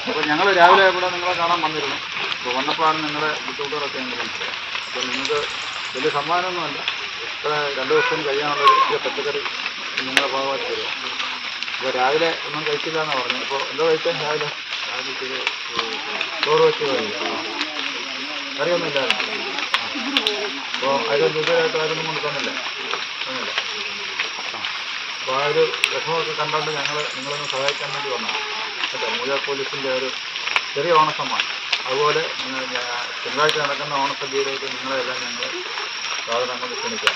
അപ്പോൾ ഞങ്ങൾ രാവിലെ ഇവിടെ നിങ്ങളെ കാണാൻ വന്നിരുന്നു. അപ്പോൾ വന്നപ്പോഴാണ് നിങ്ങളുടെ ബുദ്ധിമുട്ടുകളൊക്കെ ഞങ്ങൾ മനസ്സിലായത്. അപ്പോൾ നിങ്ങൾക്ക് വലിയ സമ്മാനമൊന്നുമല്ല, ഇത്ര 2 ദിവസം കഴിയാനുള്ളൊരു പച്ചക്കറി നിങ്ങളുടെ ഭാഗമായിട്ട് തരും. അപ്പോൾ രാവിലെ ഒന്നും കഴിച്ചില്ല എന്നാണ് പറഞ്ഞത്. അപ്പോൾ എന്തോ കഴിച്ചാൽ രാവിലെ ചോറ് വെച്ച് കറിയൊന്നും ഇല്ലായിരുന്നു. അപ്പോൾ അതിൽ ദുരിതമായിട്ട് ആരൊന്നും കൊണ്ട് തന്നില്ല. അപ്പോൾ ആ ഒരു വിഷമമൊക്കെ കണ്ടുകൊണ്ട് ഞങ്ങൾ നിങ്ങളൊന്ന് സഹായിക്കാൻ വേണ്ടി വന്നതാണ് കേട്ടോ. മൂഴ പോലീസിൻ്റെ ഒരു ചെറിയ ഓണസമ്മാനം. അതുപോലെ തിങ്കളാഴ്ച നടക്കുന്ന ഓണസദ്യയിലേക്ക് നിങ്ങളെല്ലാം ഞങ്ങൾ സാധനം കൊണ്ട് ക്ഷണിക്കാം.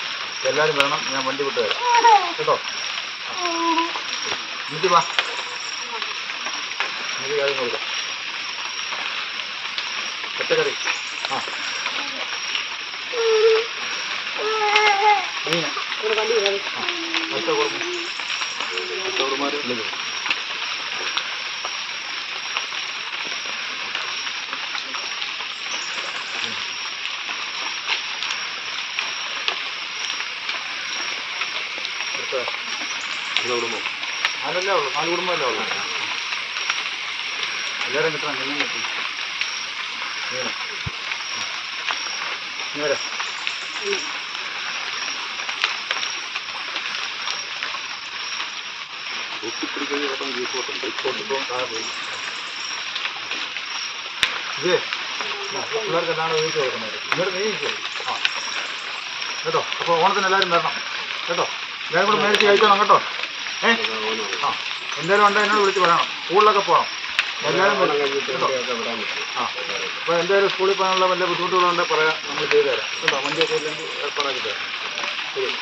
എല്ലാവരും വരണം, ഞാൻ വണ്ടി വിട്ട് തരാം കേട്ടോ. എനിക്ക് വാ, എനിക്ക് കാര്യം കൊടുക്കാം. പച്ചക്കറി മീൻ അടുത്ത കുറുമാർ വിളിക്കും. കുടുംബം 4 ഉള്ളൂ, 4 കുടുംബമല്ലേ ഉള്ളൂ. എല്ലാവരും കിട്ടണം, എല്ലാം കിട്ടി. ഇങ്ങനെ ഇത് പിള്ളേർക്ക് എന്താണ് വീട്ടിൽ കൊടുക്കുന്നത്. ഇങ്ങോട്ട് നീങ്ങിക്കോ. കേട്ടോ. അപ്പോൾ ഓണത്തിന് എല്ലാവരും വരണം കേട്ടോ. എല്ലാവരും കൂടെ മേടിച്ച് കഴിച്ചോണം കേട്ടോ. എന്തായാലും ഉണ്ട്, എന്നോട് വിളിച്ച് പറയണം. സ്കൂളിലൊക്കെ പോകണം എല്ലാവരും കേട്ടോ. അപ്പോൾ എന്തായാലും സ്കൂളിൽ പോകാനുള്ള വല്ല ബുദ്ധിമുട്ടുകളുണ്ടെങ്കിൽ പറയാം, നമ്മൾ ചെയ്തു തരാം കേട്ടോ. വണ്ടിയൊക്കെ ഇല്ലെങ്കിൽ ഏർപ്പാടാക്കി തരാം. ശരി.